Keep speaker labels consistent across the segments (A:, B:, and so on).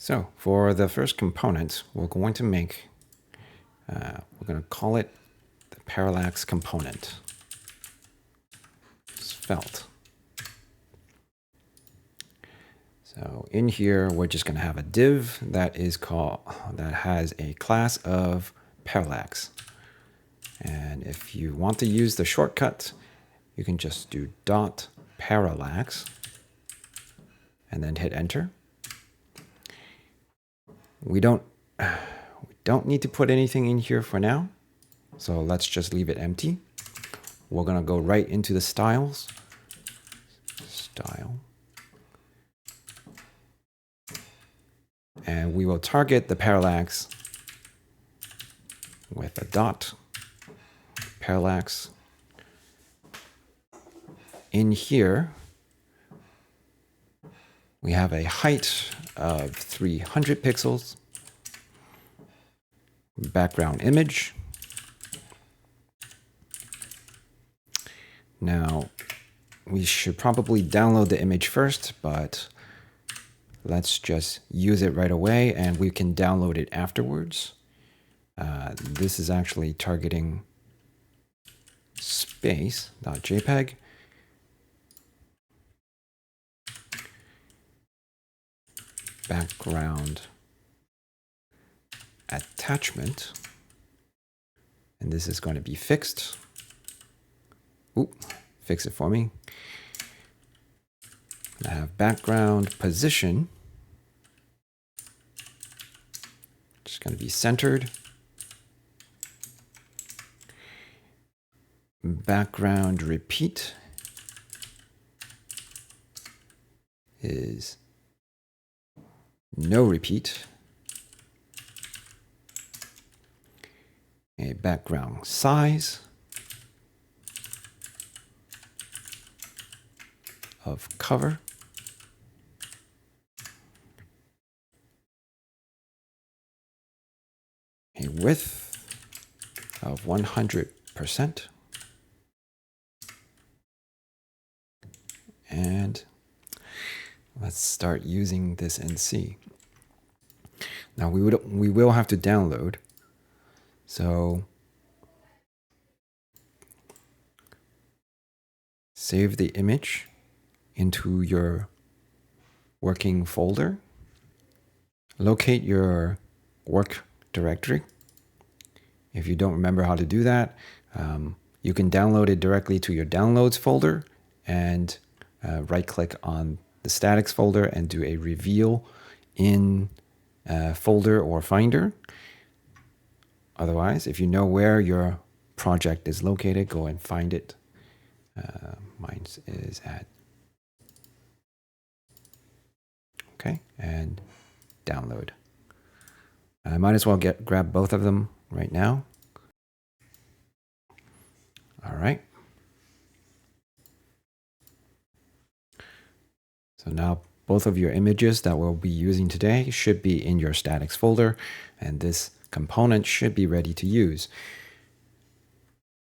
A: So for the first component, we're going to make, we're going to call it the Parallax Component, Svelte. So in here, we're just going to have a div that has a class of parallax. And if you want to use the shortcut, you can just do dot parallax and then hit enter. We don't need to put anything in here for now. So let's just leave it empty. We're going to go right into the styles. Style. And we will target the parallax with a dot parallax. In here, we have a height of 300 pixels, background image. Now, we should probably download the image first, but let's just use it right away and we can download it afterwards. This is actually targeting space.jpg. Background attachment. And this is going to be fixed. Oop, fix it for me. I have background position. Just going to be centered. Background repeat is no repeat. A background size of cover. A width of 100%. And let's start using this and see. Now we will have to download. So save the image into your working folder. Locate your work directory. If you don't remember how to do that, you can download it directly to your downloads folder and right-click on the statics folder and do a reveal in folder or finder. Otherwise, if you know where your project is located, go and find it. Mine is at, okay, and download. I might as well grab both of them right now. All right. So now both of your images that we'll be using today should be in your statics folder, and this component should be ready to use.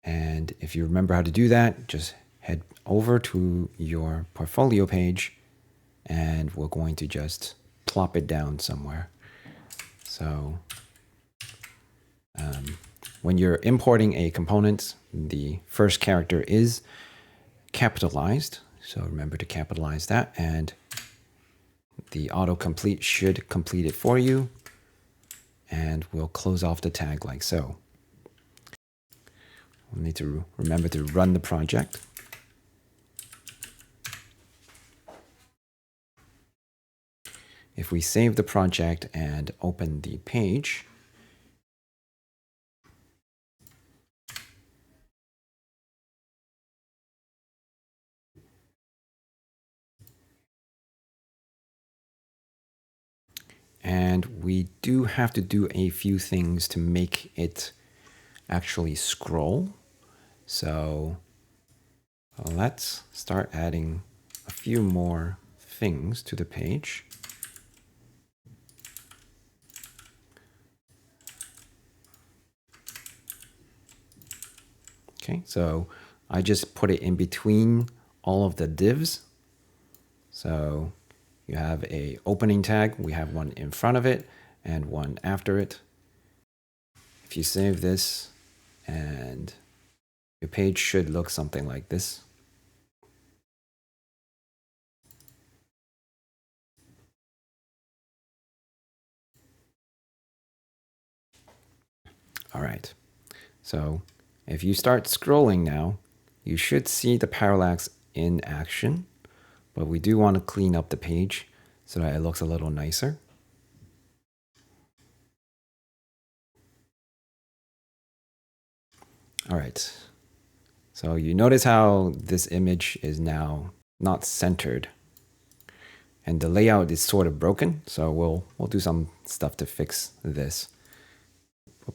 A: And if you remember how to do that, just head over to your portfolio page and we're going to just plop it down somewhere. So when you're importing a component, the first character is capitalized. So remember to capitalize that, and the autocomplete should complete it for you. And we'll close off the tag like so. We'll need to remember to run the project. If we save the project and open the page, and we do have to do a few things to make it actually scroll. So let's start adding a few more things to the page. Okay, so I just put it in between all of the divs. So You have a opening tag. We have one in front of it and one after it. If you save this, and your page should look something like this. All right. So if you start scrolling now, you should see the parallax in action, but we do want to clean up the page so that it looks a little nicer. All right. So you notice how this image is now not centered, and the layout is sort of broken. So we'll do some stuff to fix this. I'm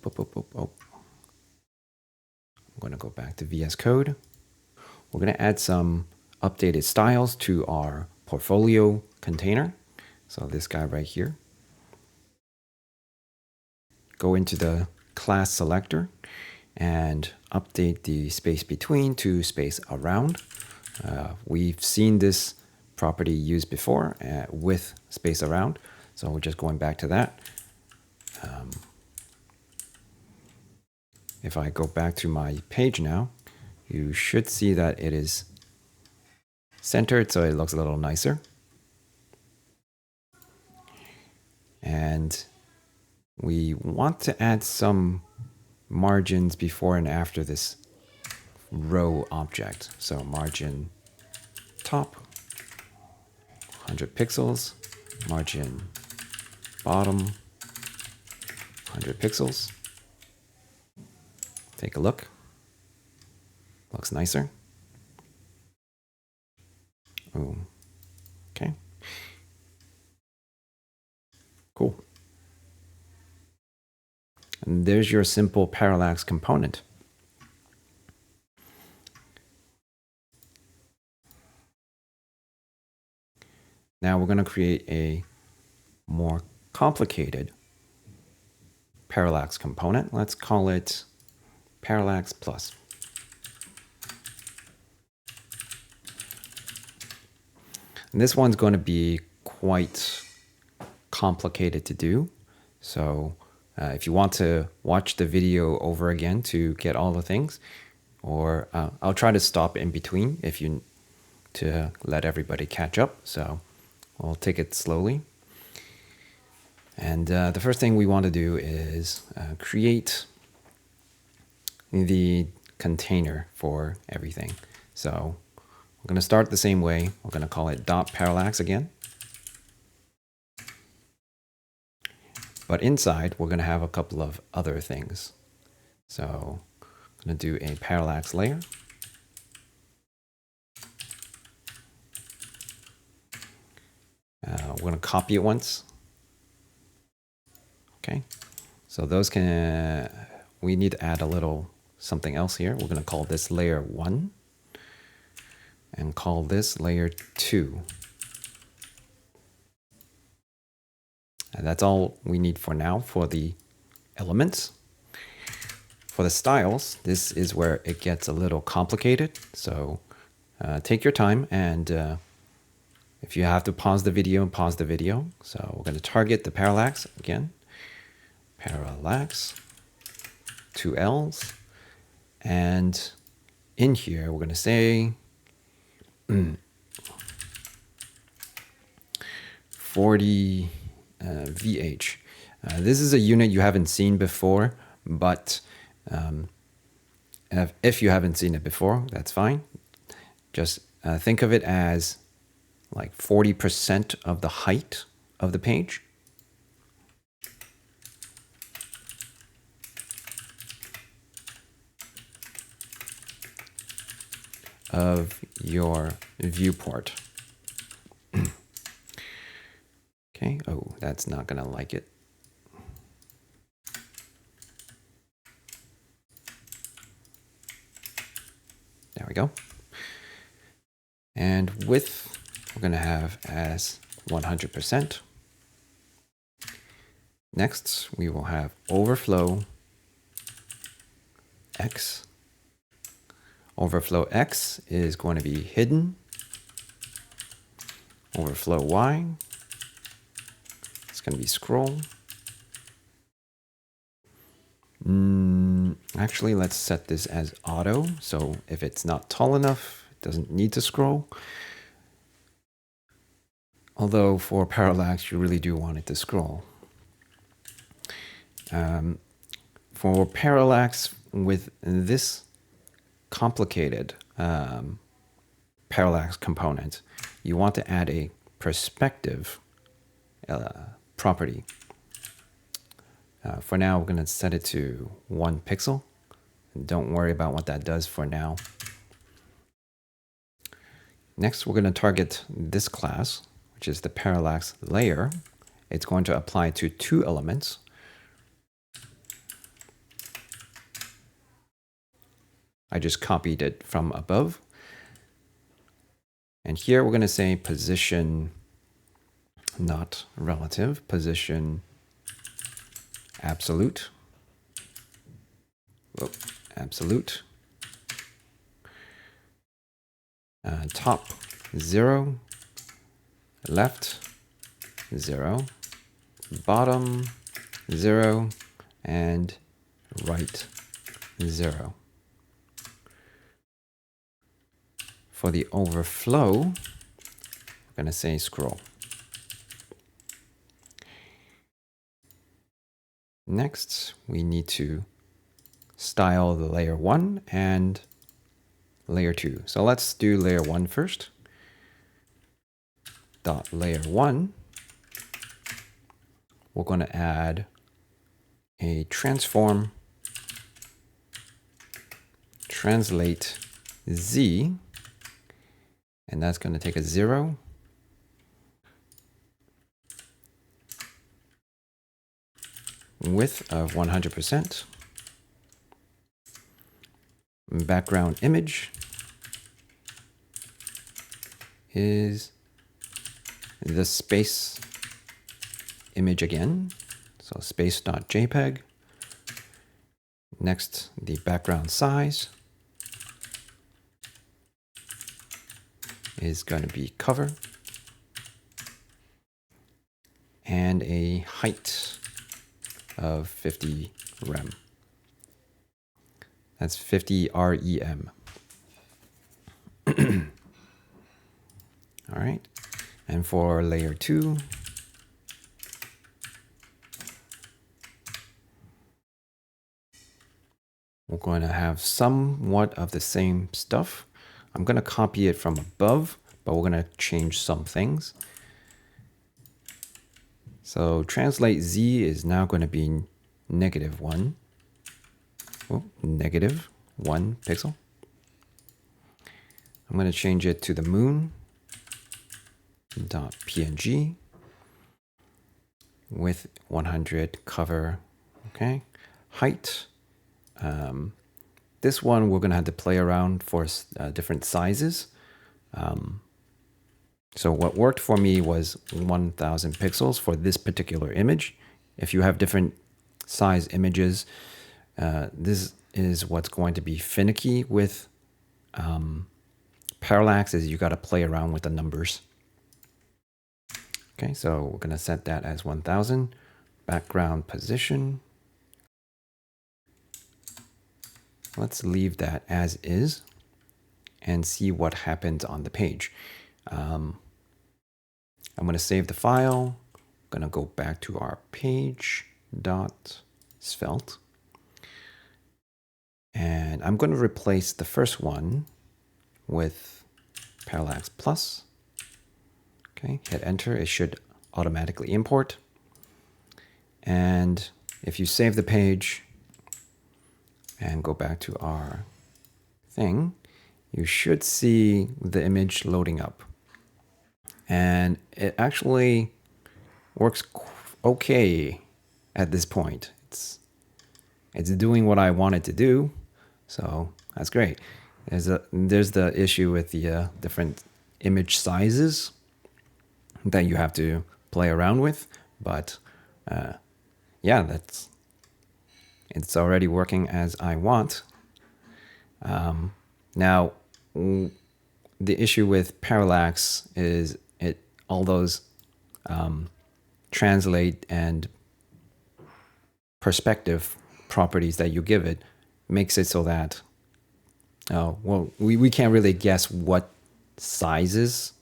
A: going to go back to VS Code. We're going to add some updated styles to our portfolio container. So this guy right here. Go into the class selector and update the space between to space around. We've seen this property used before with space around. So we're just going back to that. If I go back to my page now, you should see that it is centered, so it looks a little nicer. And we want to add some margins before and after this row object. So margin top, 100 pixels, margin bottom, 100 pixels. Take a look. Looks nicer. Oh, okay. Cool. And there's your simple parallax component. Now we're going to create a more complicated parallax component. Let's call it Parallax Plus. And this one's going to be quite complicated to do. So if you want to watch the video over again to get all the things, or I'll try to stop in between if you to let everybody catch up. So we'll take it slowly. And the first thing we want to do is create the container for everything. So we're going to start the same way. We're going to call it .parallax again. But inside, we're going to have a couple of other things. So I'm going to do a parallax layer. We're going to copy it once. Okay. So those can, we need to add a little something else here. We're going to call this layer 1 and call this layer 2. And that's all we need for now for the elements. For the styles, this is where it gets a little complicated. So take your time, and if you have to pause the video, pause the video. So we're going to target the parallax again. Parallax, 2 L's. And in here, we're going to say 40 VH. This is a unit you haven't seen before, but if you haven't seen it before, that's fine. Just think of it as like 40% of the height of the page. Of your viewport. Okay, oh, that's not gonna like it. There we go. And width, we're gonna have as 100%. Next, we will have overflow X. Overflow X is going to be hidden. overflow Y. It's going to be scroll. Actually, let's set this as auto. So if it's not tall enough, it doesn't need to scroll. Although for parallax, you really do want it to scroll. For parallax with this complicated parallax component, you want to add a perspective property. For now, we're going to set it to 1 pixel. Don't worry about what that does for now. Next, we're going to target this class, which is the parallax layer. It's going to apply to 2 elements. I just copied it from above. And here we're going to say position not relative, position absolute. Absolute. Top 0, left 0, bottom 0, and right 0. For the overflow, we're going to say scroll. Next, we need to style the layer 1 and layer 2. So let's do layer 1 first. Dot layer 1. We're going to add a transform translate Z, and that's going to take a 0. Width of 100%. Background image is the space image again. So space.jpg. Next, the background size is going to be cover. And a height of 50 rem. That's 50 REM. All right. And for layer 2, we're going to have somewhat of the same stuff. I'm going to copy it from above, but we're going to change some things. So translate Z is now going to be -1. Oh, -1 pixel. I'm going to change it to the moon.png with 100 cover. Okay. Height. This one we're going to have to play around for different sizes. So what worked for me was 1000 pixels for this particular image. If you have different size images, this is what's going to be finicky with parallax, is you got to play around with the numbers. Okay, so we're going to set that as 1000. Background position. Let's leave that as is and see what happens on the page. I'm going to save the file. I'm going to go back to our page.svelte. And I'm going to replace the first one with Parallax Plus. Okay, hit enter. It should automatically import. And if you save the page and go back to our thing, you should see the image loading up. And it actually works okay at this point. It's doing what I want it to do, so that's great. There's the issue with the different image sizes that you have to play around with, but yeah, it's already working as I want. Now, the issue with parallax is it all those translate and perspective properties that you give it makes it so that, well, we can't really guess what sizes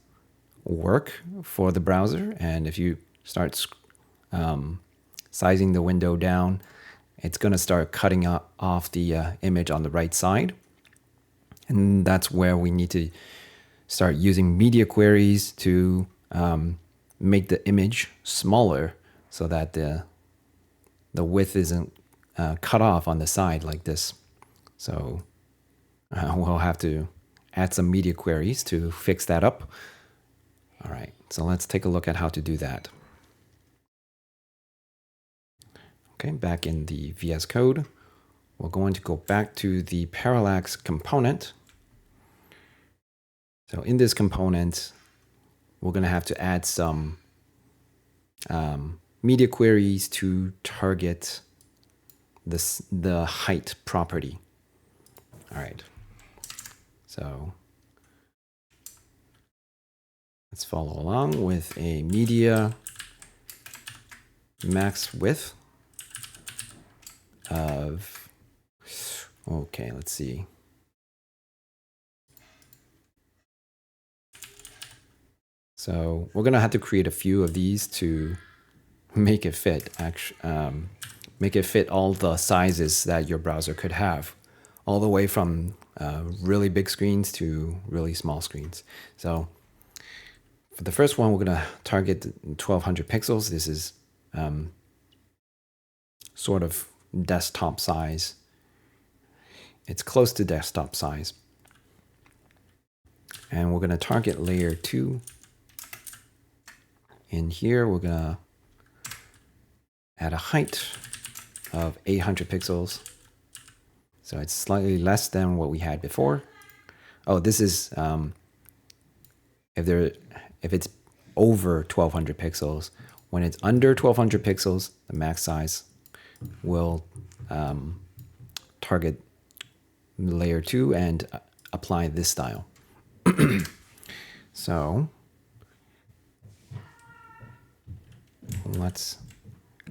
A: work for the browser. And if you start sizing the window down, it's going to start cutting off the image on the right side. And that's where we need to start using media queries to make the image smaller so that the width isn't cut off on the side like this. So we'll have to add some media queries to fix that up. All right, so let's take a look at how to do that. Okay, back in the VS Code, we're going to go back to the Parallax component. So in this component, we're going to have to add some media queries to target the height property. All right, so let's follow along with a media max width of, okay, let's see. So we're going to have to create a few of these to make it fit, make it fit all the sizes that your browser could have, all the way from really big screens to really small screens. So for the first one, we're going to target 1200 pixels. This is sort of desktop size. It's close to desktop size. And we're going to target layer 2. In here, we're going to add a height of 800 pixels. So it's slightly less than what we had before. Oh, this is if it's over 1200 pixels. When it's under 1200 pixels, the max size will target layer 2 and apply this style. So let's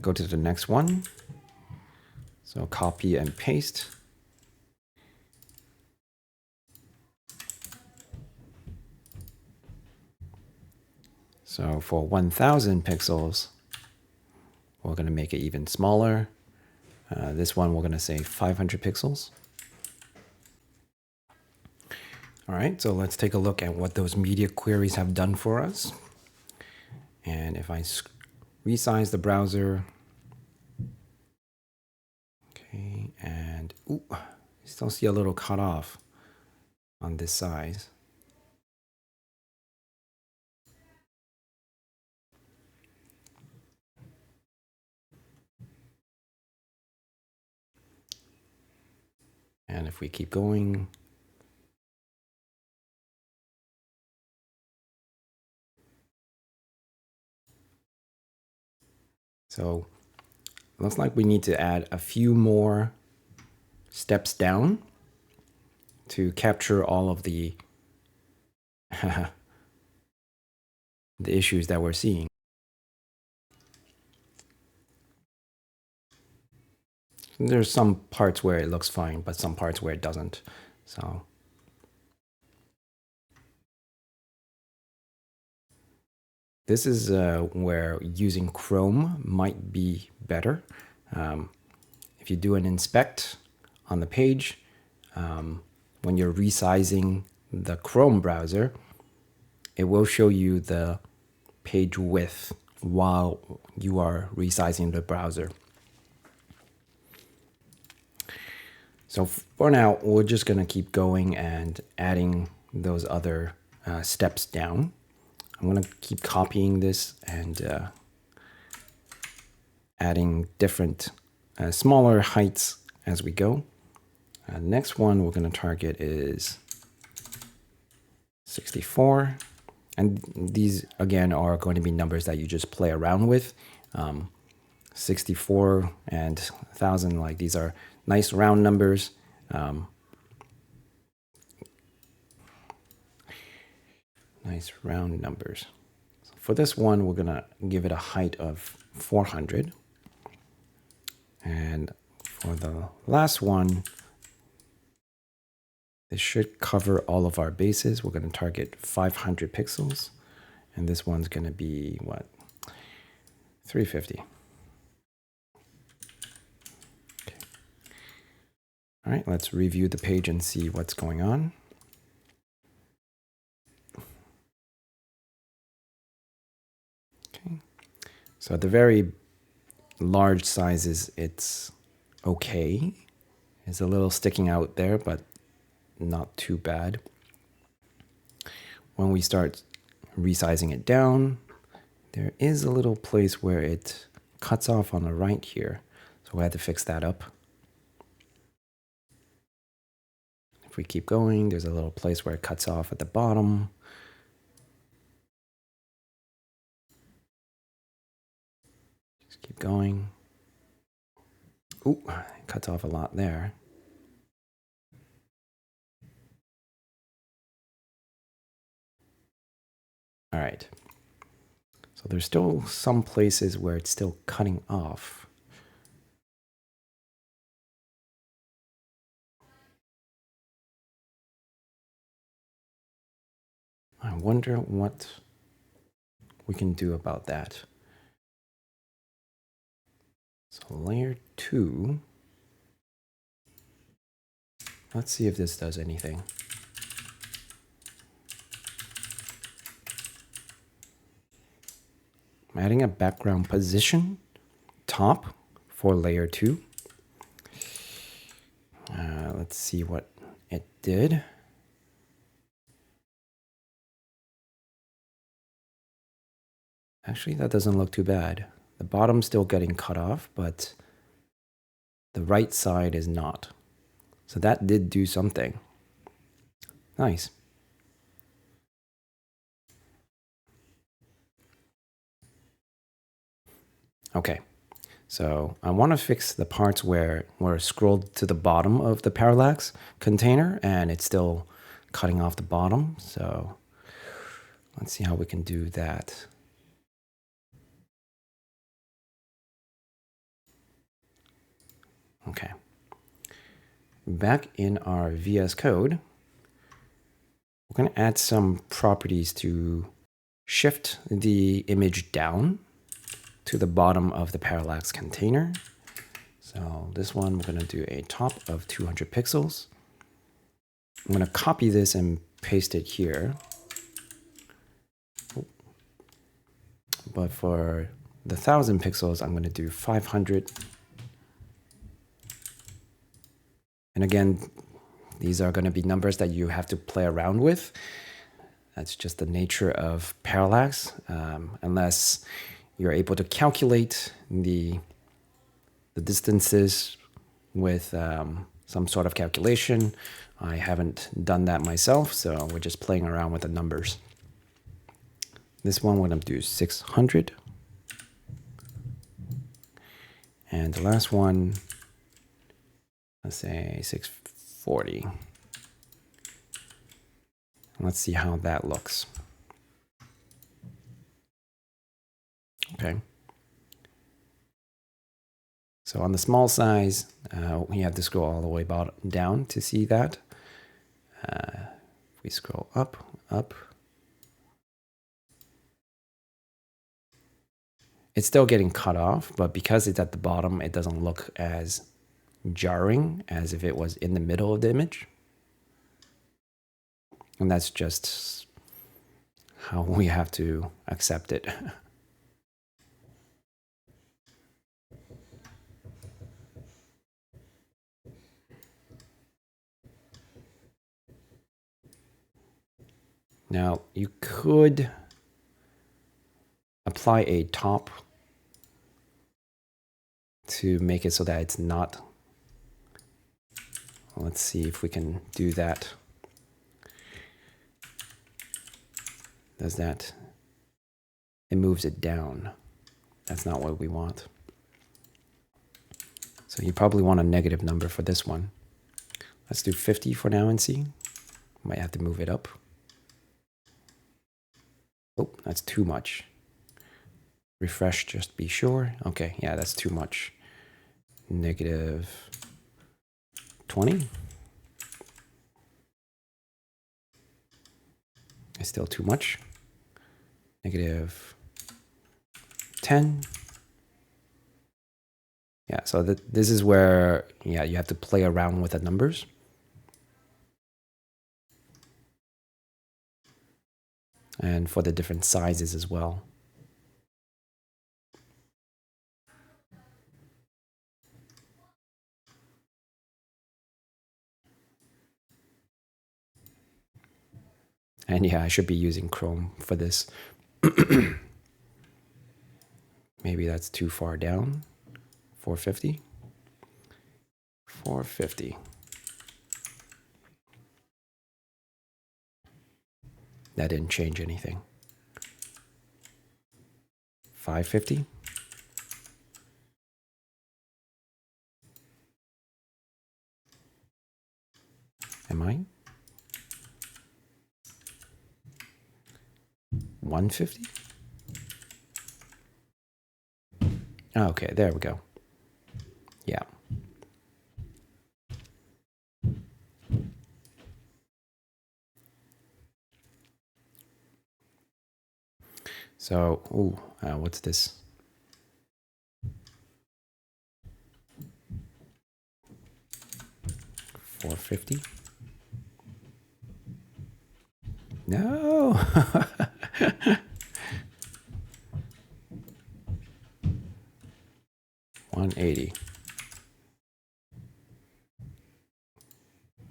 A: go to the next one. So copy and paste. So for 1000 pixels, we're going to make it even smaller. This one, we're going to say 500 pixels. All right, so let's take a look at what those media queries have done for us. And if I resize the browser, okay, and ooh, I still see a little cutoff on this size. And if we keep going, so looks like we need to add a few more steps down to capture all of the the issues that we're seeing. There's some parts where it looks fine, but some parts where it doesn't. So this is where using Chrome might be better. If you do an inspect on the page, when you're resizing the Chrome browser, it will show you the page width while you are resizing the browser. So for now, we're just going to keep going and adding those other steps down. I'm going to keep copying this and adding different smaller heights as we go. Next one we're going to target is 64. And these, again, are going to be numbers that you just play around with. 64 and 1000, like these are nice round numbers. Nice round numbers. for this one, we're gonna give it a height of 400. And for the last one, this should cover all of our bases. We're gonna target 500 pixels. And this one's gonna be what? 350. Okay. All right, let's review the page and see what's going on. Okay. So at the very large sizes, it's okay. It's a little sticking out there, but not too bad. When we start resizing it down, there is a little place where it cuts off on the right here. So we had to fix that up. If we keep going, there's a little place where it cuts off at the bottom. Just keep going. Ooh, it cuts off a lot there. All right. So there's still some places where it's still cutting off. I wonder what we can do about that. So layer 2. Let's see if this does anything. I'm adding a background position top for layer 2. Let's see what it did. Actually, that doesn't look too bad. The bottom's still getting cut off, but the right side is not. So that did do something. Nice. Okay, so I want to fix the parts where we're scrolled to the bottom of the parallax container and it's still cutting off the bottom. So let's see how we can do that. Okay. Back in our VS Code, we're going to add some properties to shift the image down to the bottom of the parallax container. So this one, we're going to do a top of 200 pixels. I'm going to copy this and paste it here. But for the 1000 pixels, I'm going to do 500. And again, these are going to be numbers that you have to play around with. That's just the nature of parallax, unless you're able to calculate the distances with some sort of calculation. I haven't done that myself, so we're just playing around with the numbers. This one we're going to do 600. And the last one, let's say 640. Let's see how that looks. Okay. So on the small size, we have to scroll all the way down to see that. If we scroll up, it's still getting cut off, but because it's at the bottom, it doesn't look as jarring as if it was in the middle of the image. And that's just how we have to accept it. Now, you could apply a top to make it so that it's not. Let's see if we can do that. Does that? It moves it down. That's not what we want. So you probably want a negative number for this one. Let's do 50 for now and see. Might have to move it up. Oh, that's too much. Refresh, just be sure. Okay, yeah, that's too much. Negative 20. It's still too much. Negative 10. Yeah, so this is where, yeah, you have to play around with the numbers. And for the different sizes as well. And yeah, I should be using Chrome for this. Maybe that's too far down. 450. 450. That didn't change anything. 550. Am I? 150? Oh, okay, there we go. Yeah. So, what's this? $450? No. 180.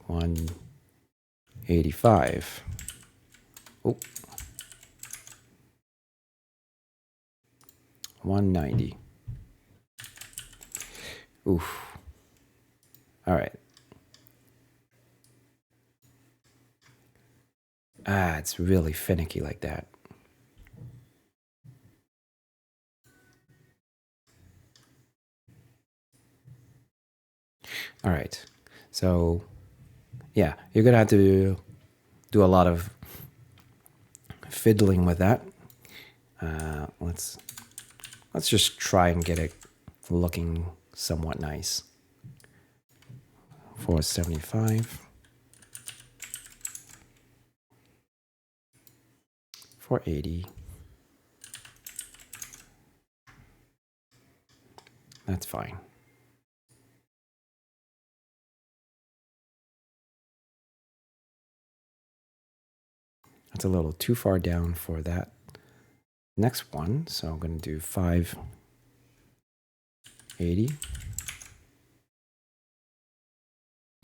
A: 185. Oh. 190. Oof. All right. It's really finicky like that. All right. So, yeah, you're going to have to do a lot of fiddling with that. Let's just try and get it looking somewhat nice. 475. 480. That's fine. That's a little too far down for that next one. So I'm going to do 580.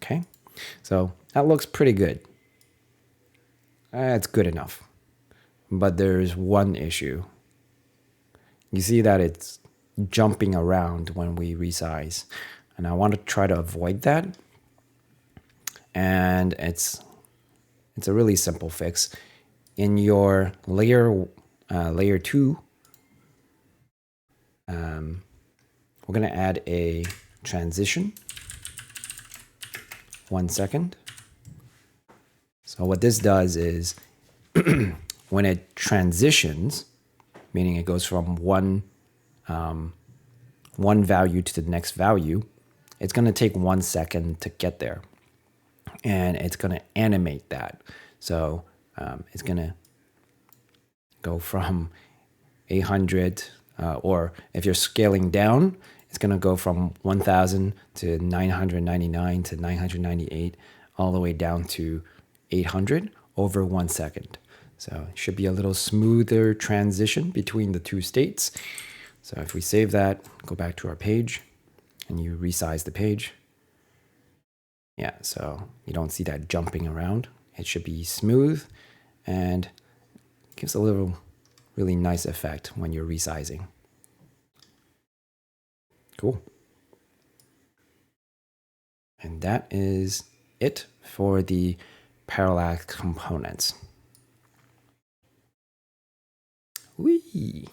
A: Okay. So that looks pretty good. That's good enough. But there's one issue. You see that it's jumping around when we resize. And I want to try to avoid that. And it's a really simple fix. In your layer 2, we're going to add a transition. 1 second. So what this does is when it transitions, meaning it goes from one value to the next value, it's going to take 1 second to get there. And it's going to animate that. So it's going to go from 800, or if you're scaling down, it's going to go from 1000 to 999 to 998, all the way down to 800 over 1 second. So it should be a little smoother transition between the two states. So if we save that, go back to our page, and you resize the page. Yeah, so you don't see that jumping around. It should be smooth and gives a little really nice effect when you're resizing. Cool. And that is it for the parallax components. Whee!